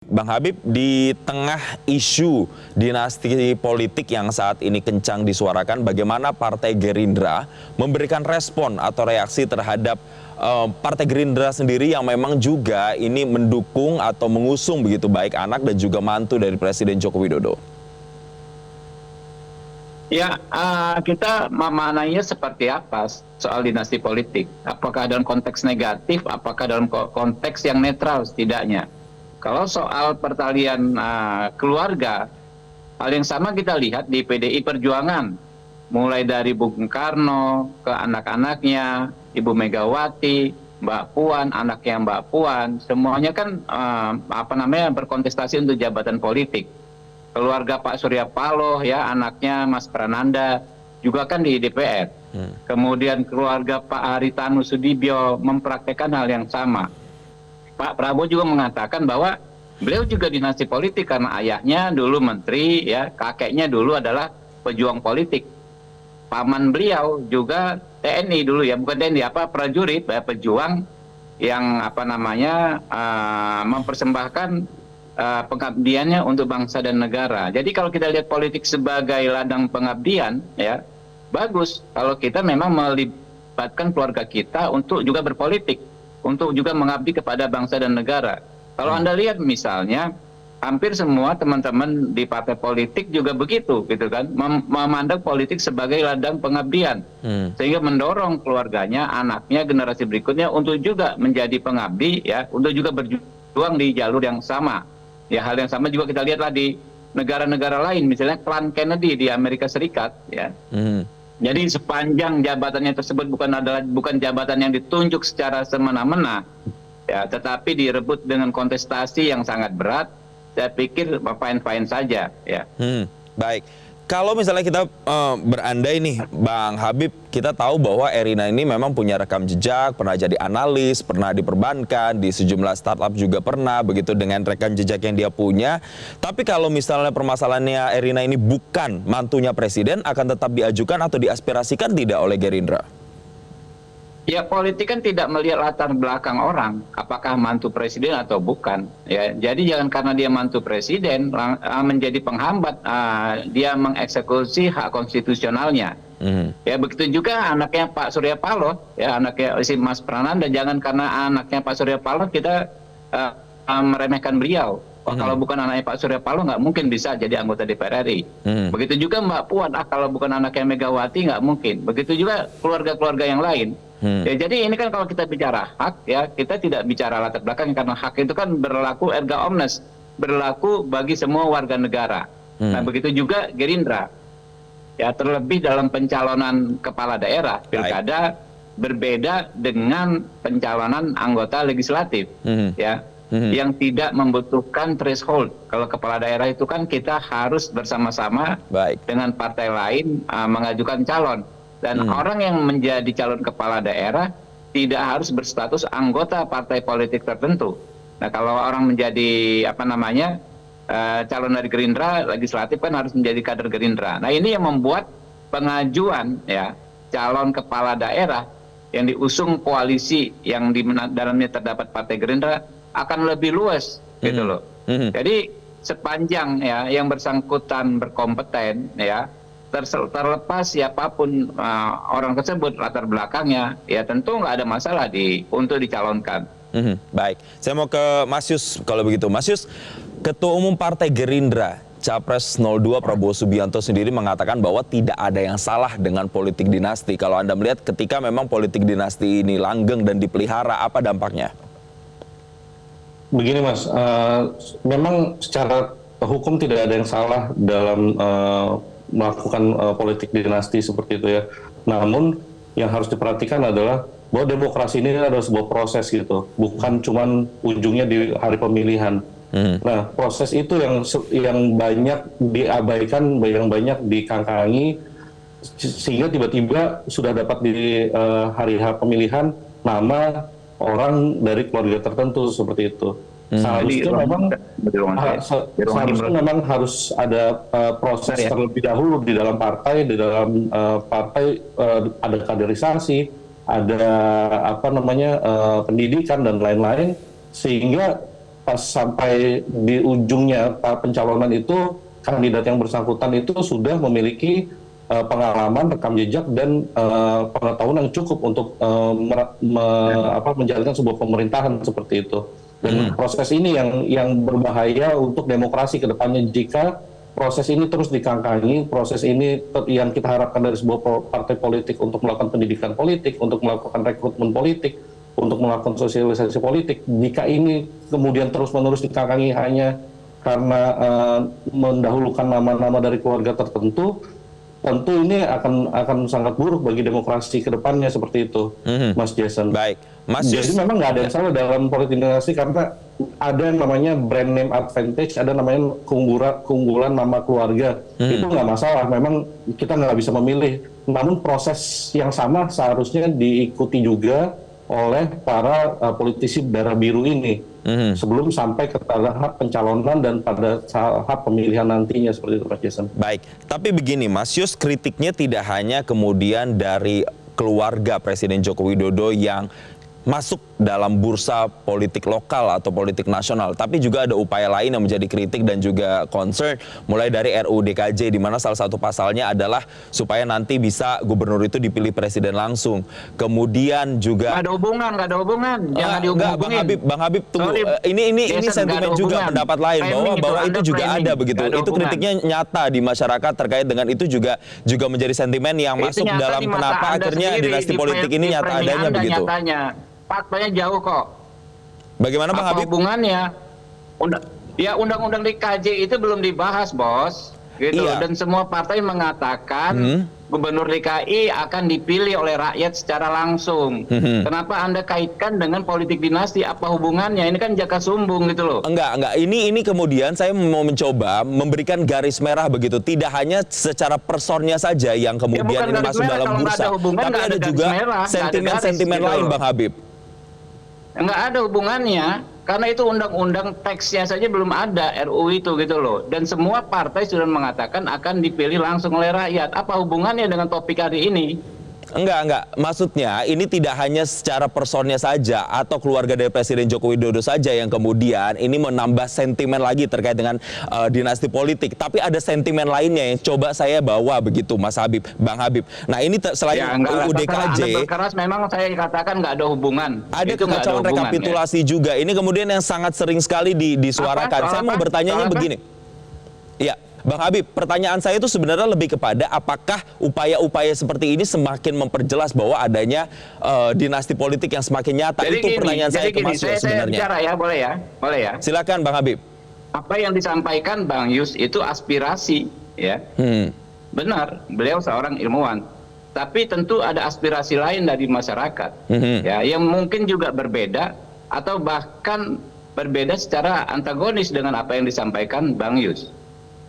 Bang Habib, di tengah isu dinasti politik yang saat ini kencang disuarakan, bagaimana Partai Gerindra memberikan respon atau reaksi terhadap Partai Gerindra sendiri yang memang juga ini mendukung atau mengusung begitu baik anak dan juga mantu dari Presiden Joko Widodo? Ya, kita memaknainya seperti apa soal dinasti politik? Apakah dalam konteks negatif, apakah dalam konteks yang netral setidaknya? Kalau soal pertalian keluarga, hal yang sama kita lihat di PDI Perjuangan. Mulai dari Bung Karno ke anak-anaknya, Ibu Megawati, Mbak Puan, anaknya Mbak Puan, semuanya kan berkontestasi untuk jabatan politik. Keluarga Pak Surya Paloh, ya anaknya Mas Prananda juga kan di DPR. Kemudian keluarga Pak Haritanu Sudibyo mempraktekkan hal yang sama. Pak Prabowo juga mengatakan bahwa beliau juga dinasti politik karena ayahnya dulu menteri, ya kakeknya dulu adalah pejuang politik. Paman beliau juga TNI dulu, ya bukan TNI, prajurit, ya, pejuang yang mempersembahkan pengabdiannya untuk bangsa dan negara. Jadi kalau kita lihat politik sebagai ladang pengabdian, ya bagus kalau kita memang melibatkan keluarga kita untuk juga berpolitik, untuk juga mengabdi kepada bangsa dan negara. Kalau Anda lihat misalnya, hampir semua teman-teman di partai politik juga begitu, gitu kan, memandang politik sebagai ladang pengabdian, sehingga mendorong keluarganya, anaknya, generasi berikutnya untuk juga menjadi pengabdi, ya, untuk juga berjuang di jalur yang sama. Ya, hal yang sama juga kita lihatlah di negara-negara lain, misalnya klan Kennedy di Amerika Serikat, ya. Jadi sepanjang jabatannya tersebut bukan jabatan yang ditunjuk secara semena-mena, ya, tetapi direbut dengan kontestasi yang sangat berat, saya pikir fine-fine saja, ya. Baik. Kalau misalnya kita berandai nih, Bang Habib, kita tahu bahwa Erina ini memang punya rekam jejak, pernah jadi analis, pernah di perbankan, di sejumlah startup juga pernah, begitu dengan rekam jejak yang dia punya. Tapi kalau misalnya permasalahannya Erina ini bukan mantunya presiden, akan tetap diajukan atau diaspirasikan tidak oleh Gerindra? Ya, politik kan tidak melihat latar belakang orang, apakah mantu presiden atau bukan. Ya, jadi jangan karena dia mantu presiden menjadi penghambat dia mengeksekusi hak konstitusionalnya. Ya, begitu juga anaknya Pak Surya Paloh, ya anaknya si Mas Prananda. Jangan karena anaknya Pak Surya Paloh kita meremehkan beliau. Kalau bukan anaknya Pak Surya Paloh nggak mungkin bisa jadi anggota DPR RI. Begitu juga Mbak Puan, kalau bukan anaknya Megawati nggak mungkin. Begitu juga keluarga-keluarga yang lain. Ya, jadi ini kan kalau kita bicara hak, ya kita tidak bicara latar belakang, karena hak itu kan berlaku erga omnes, berlaku bagi semua warga negara. Nah, begitu juga Gerindra. Ya, terlebih dalam pencalonan kepala daerah, pilkada berbeda dengan pencalonan anggota legislatif, ya, yang tidak membutuhkan threshold. Kalau kepala daerah itu kan kita harus bersama-sama dengan partai lain mengajukan calon. Dan orang yang menjadi calon kepala daerah tidak harus berstatus anggota partai politik tertentu. Nah, kalau orang menjadi calon dari Gerindra legislatif kan harus menjadi kader Gerindra. Nah, ini yang membuat pengajuan, ya, calon kepala daerah yang diusung koalisi yang di dalamnya terdapat partai Gerindra akan lebih luas, gitu loh. Jadi sepanjang, ya, yang bersangkutan berkompeten, ya, terlepas siapapun orang tersebut latar belakangnya, ya tentu nggak ada masalah untuk dicalonkan. Baik, saya mau ke Mas Yus kalau begitu. Mas Yus, Ketua Umum Partai Gerindra, Capres 02 Prabowo Subianto sendiri mengatakan bahwa tidak ada yang salah dengan politik dinasti. Kalau Anda melihat ketika memang politik dinasti ini langgeng dan dipelihara, apa dampaknya? Begini Mas, memang secara hukum tidak ada yang salah dalam melakukan politik dinasti seperti itu, ya. Namun yang harus diperhatikan adalah bahwa demokrasi ini adalah sebuah proses, gitu, bukan cuman ujungnya di hari pemilihan. Nah, proses itu yang banyak diabaikan, yang banyak dikangkangi, sehingga tiba-tiba sudah dapat di hari pemilihan nama orang dari keluarga tertentu seperti itu. Seharusnya memang harus ada proses terlebih dahulu di dalam partai, ada kaderisasi, ada pendidikan dan lain-lain, sehingga pas sampai di ujungnya pencalonan itu kandidat yang bersangkutan itu sudah memiliki pengalaman, rekam jejak dan pengetahuan yang cukup untuk menjalankan sebuah pemerintahan seperti itu. Dan proses ini yang berbahaya untuk demokrasi ke depannya jika proses ini terus dikangkangi, proses ini yang kita harapkan dari sebuah partai politik untuk melakukan pendidikan politik, untuk melakukan rekrutmen politik, untuk melakukan sosialisasi politik. Jika ini kemudian terus-menerus dikangkangi hanya karena mendahulukan nama-nama dari keluarga tertentu, tentu ini akan sangat buruk bagi demokrasi ke depannya seperti itu, Mas Jason. Baik, Mas Jadi memang nggak ada yang salah dalam politik dinasti karena ada yang namanya brand name advantage, ada namanya keunggulan nama keluarga. Itu nggak masalah, memang kita nggak bisa memilih. Namun proses yang sama seharusnya diikuti juga oleh para politisi darah biru ini sebelum sampai ke tahap pencalonan dan pada tahap pemilihan nantinya seperti itu, Mas Jason. Baik, tapi begini Mas Yus, kritiknya tidak hanya kemudian dari keluarga Presiden Joko Widodo yang masuk dalam bursa politik lokal atau politik nasional, tapi juga ada upaya lain yang menjadi kritik dan juga concern, mulai dari RUU DKJ, di mana salah satu pasalnya adalah supaya nanti bisa gubernur itu dipilih presiden langsung. Kemudian juga nggak ada hubungan, jangan dihubungin. Bang Habib tunggu. Sorry, Ini Jason, sentimen juga pendapat lain bahwa itu juga ada begitu. Nggak ada Itu kritiknya nyata di masyarakat terkait dengan itu juga menjadi sentimen yang masuk dalam kenapa akhirnya dinasti politik ini nyata adanya begitu. Faktanya jauh kok. Bagaimana Bang Habib? Apa hubungannya? Undang-undang DKJ itu belum dibahas, Bos. Gitu. Iya. Dan semua partai mengatakan gubernur DKI akan dipilih oleh rakyat secara langsung. Kenapa Anda kaitkan dengan politik dinasti? Apa hubungannya? Ini kan jaka sumbung gitu loh. Enggak. Ini kemudian saya mau mencoba memberikan garis merah begitu. Tidak hanya secara personnya saja yang kemudian ini masuk dalam bursa, tapi ada juga sentimen-sentimen lain, Bang Habib. Nggak ada hubungannya, karena itu undang-undang teksnya saja belum ada RUU itu gitu loh. Dan semua partai sudah mengatakan akan dipilih langsung oleh rakyat. Apa hubungannya dengan topik hari ini? Enggak. Maksudnya ini tidak hanya secara personnya saja atau keluarga dari Presiden Joko Widodo saja yang kemudian ini menambah sentimen lagi terkait dengan dinasti politik. Tapi ada sentimen lainnya yang coba saya bawa begitu, Mas Habib, Bang Habib. Nah ini selain UU DKJ, Anda berkeras memang saya katakan nggak ada hubungan. ada kekacauan rekapitulasi juga. Ini kemudian yang sangat sering sekali disuarakan. Saya mau bertanya begini. Ya. Bang Habib, pertanyaan saya itu sebenarnya lebih kepada apakah upaya-upaya seperti ini semakin memperjelas bahwa adanya dinasti politik yang semakin nyata. Jadi itu pertanyaan saya ke Mas Yus sebenarnya. Saya bicara ya, boleh ya. Silakan Bang Habib. Apa yang disampaikan Bang Yus itu aspirasi, ya. Benar, beliau seorang ilmuwan. Tapi tentu ada aspirasi lain dari masyarakat, ya, yang mungkin juga berbeda atau bahkan berbeda secara antagonis dengan apa yang disampaikan Bang Yus.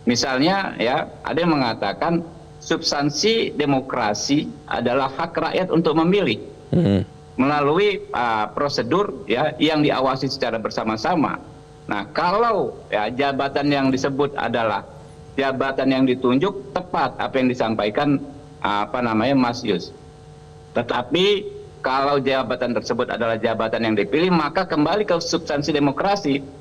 Misalnya ya, ada yang mengatakan substansi demokrasi adalah hak rakyat untuk memilih melalui prosedur ya yang diawasi secara bersama-sama. Nah, kalau ya jabatan yang disebut adalah jabatan yang ditunjuk, tepat apa yang disampaikan Mas Yus. Tetapi kalau jabatan tersebut adalah jabatan yang dipilih, maka kembali ke substansi demokrasi.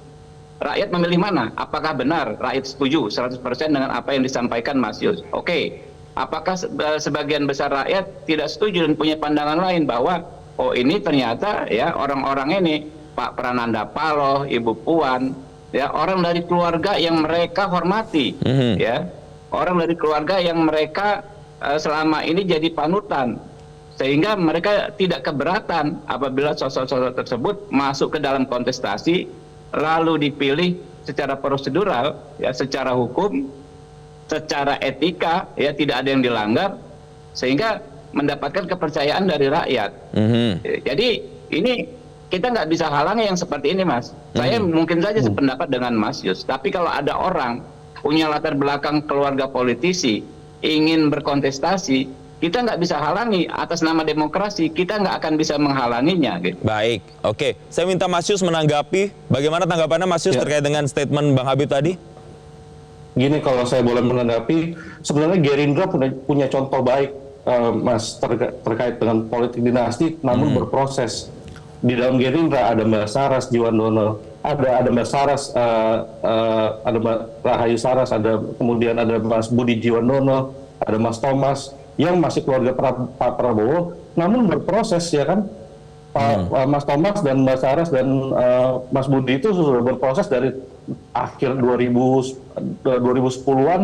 Rakyat memilih mana? Apakah benar rakyat setuju 100% dengan apa yang disampaikan Mas Yus? Oke. Apakah sebagian besar rakyat tidak setuju dan punya pandangan lain bahwa ini ternyata ya orang-orang ini, Pak Prananda Paloh, Ibu Puan, ya orang dari keluarga yang mereka hormati, ya orang dari keluarga yang mereka selama ini jadi panutan, sehingga mereka tidak keberatan apabila sosok-sosok tersebut masuk ke dalam kontestasi lalu dipilih secara prosedural, ya secara hukum, secara etika, ya tidak ada yang dilanggar, sehingga mendapatkan kepercayaan dari rakyat. Jadi ini kita nggak bisa halangi yang seperti ini, Mas. Saya mungkin saja sependapat dengan Mas Yus, tapi kalau ada orang punya latar belakang keluarga politisi ingin berkontestasi, kita nggak bisa halangi atas nama demokrasi, kita nggak akan bisa menghalanginya. Gitu. Baik, oke. Saya minta Mas Yus menanggapi. Bagaimana tanggapannya Mas Yus terkait dengan statement Bang Habib tadi? Gini, kalau saya boleh menanggapi, sebenarnya Gerindra punya contoh baik, Mas, terkait dengan politik dinasti, namun berproses. Di dalam Gerindra ada Mbak Saras Jiwandono, ada Mbak Saras, ada Mbak Rahayu Saras, ada kemudian ada Mas Budi Jiwandono, ada Mas Thomas yang masih keluarga Pak Prabowo, namun berproses ya kan. Mas Thomas dan Mbak Saras dan Mas Budi itu sudah berproses dari akhir 2010-an,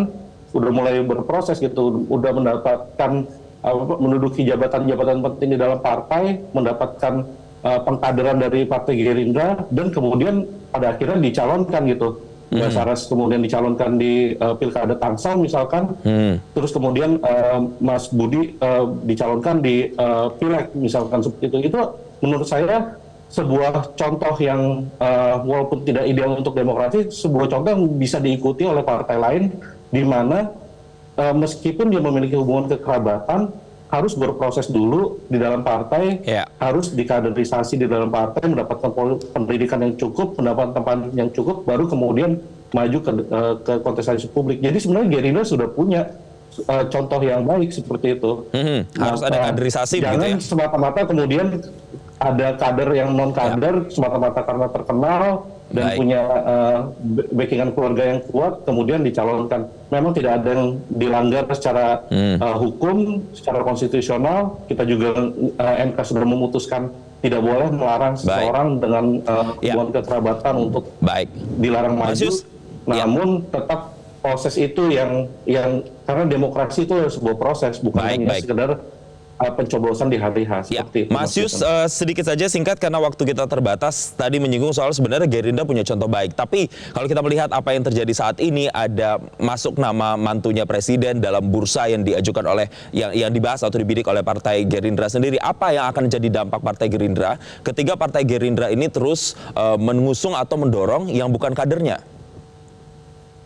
sudah mulai berproses gitu, udah mendapatkan menduduki jabatan-jabatan penting di dalam partai, mendapatkan pengkaderan dari Partai Gerindra, dan kemudian pada akhirnya dicalonkan gitu. Mbak Saras kemudian dicalonkan di Pilkada Tangsel misalkan, terus kemudian Mas Budi dicalonkan di Pileg misalkan seperti itu. Itu menurut saya sebuah contoh yang walaupun tidak ideal untuk demokrasi, sebuah contoh yang bisa diikuti oleh partai lain, di mana meskipun dia memiliki hubungan kekerabatan, harus berproses dulu di dalam partai, harus dikaderisasi di dalam partai, mendapatkan pendidikan yang cukup, mendapatkan tempat yang cukup, baru kemudian maju ke kontestasi publik. Jadi sebenarnya Gerindra sudah punya contoh yang baik seperti itu. Harus ada kaderisasi begitu ya? Jangan semata-mata kemudian ada kader yang non-kader semata-mata karena terkenal dan punya backingan keluarga yang kuat, kemudian dicalonkan. Memang tidak ada yang dilanggar secara hukum, secara konstitusional. Kita juga MK sudah memutuskan tidak boleh melarang seseorang dengan hubungan kekerabatan untuk dilarang maju. Namun tetap proses itu yang karena demokrasi itu sebuah proses, bukan hanya sekedar pencoblosan di hari H. Mas Yus, sedikit saja singkat karena waktu kita terbatas, tadi menyinggung soal sebenarnya Gerindra punya contoh baik. Tapi kalau kita melihat apa yang terjadi saat ini, ada masuk nama mantunya presiden dalam bursa yang diajukan oleh yang dibahas atau dibidik oleh Partai Gerindra sendiri. Apa yang akan jadi dampak Partai Gerindra ketika Partai Gerindra ini terus mengusung atau mendorong yang bukan kadernya?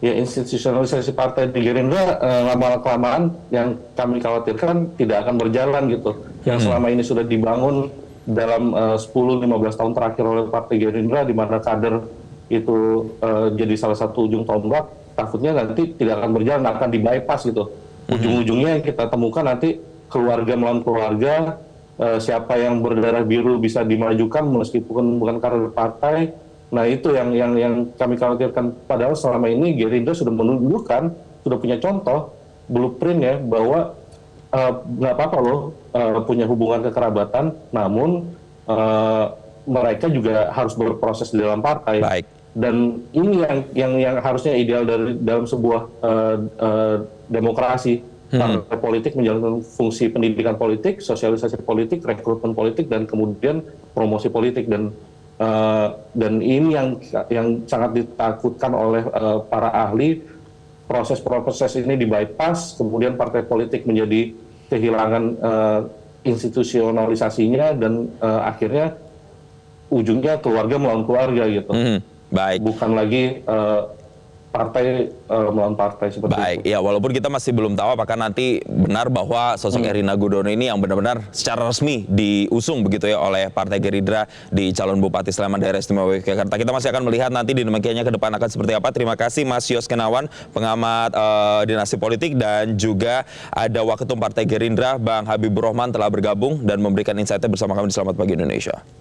Ya, institusionalisasi partai di Gerindra lama-kelamaan yang kami khawatirkan tidak akan berjalan gitu. Yang selama ini sudah dibangun dalam 10-15 tahun terakhir oleh Partai Gerindra, di mana kader itu jadi salah satu ujung tombak, takutnya nanti tidak akan berjalan, akan di-bypass gitu. Ujung-ujungnya yang kita temukan nanti keluarga melawan keluarga, siapa yang berdarah biru bisa dimajukan meskipun bukan kader partai. Nah itu yang kami khawatirkan. Padahal selama ini Gerindra sudah menunjukkan, sudah punya contoh blueprint ya, bahwa nggak apa-apa loh punya hubungan kekerabatan, namun mereka juga harus berproses di dalam partai. Dan ini yang harusnya ideal dalam sebuah demokrasi. Partai politik menjalankan fungsi pendidikan politik, sosialisasi politik, rekrutmen politik, dan kemudian promosi politik. Dan ini yang sangat ditakutkan oleh para ahli, proses ini di-bypass, kemudian partai politik menjadi kehilangan institusionalisasinya, dan akhirnya ujungnya keluarga melawan keluarga gitu. Bukan lagi partai melawan partai seperti itu. Ya, walaupun kita masih belum tahu apakah nanti benar bahwa sosok Erina Gudono ini yang benar-benar secara resmi diusung begitu ya oleh Partai Gerindra di calon Bupati Sleman Daerah Istimewa Yogyakarta. Kita masih akan melihat nanti dinamikanya ke depan akan seperti apa. Terima kasih Mas Yos Kenawan, pengamat dinasti politik, dan juga ada Waketum Partai Gerindra Bang Habibur Rahman telah bergabung dan memberikan insight-nya bersama kami di Selamat Pagi Indonesia.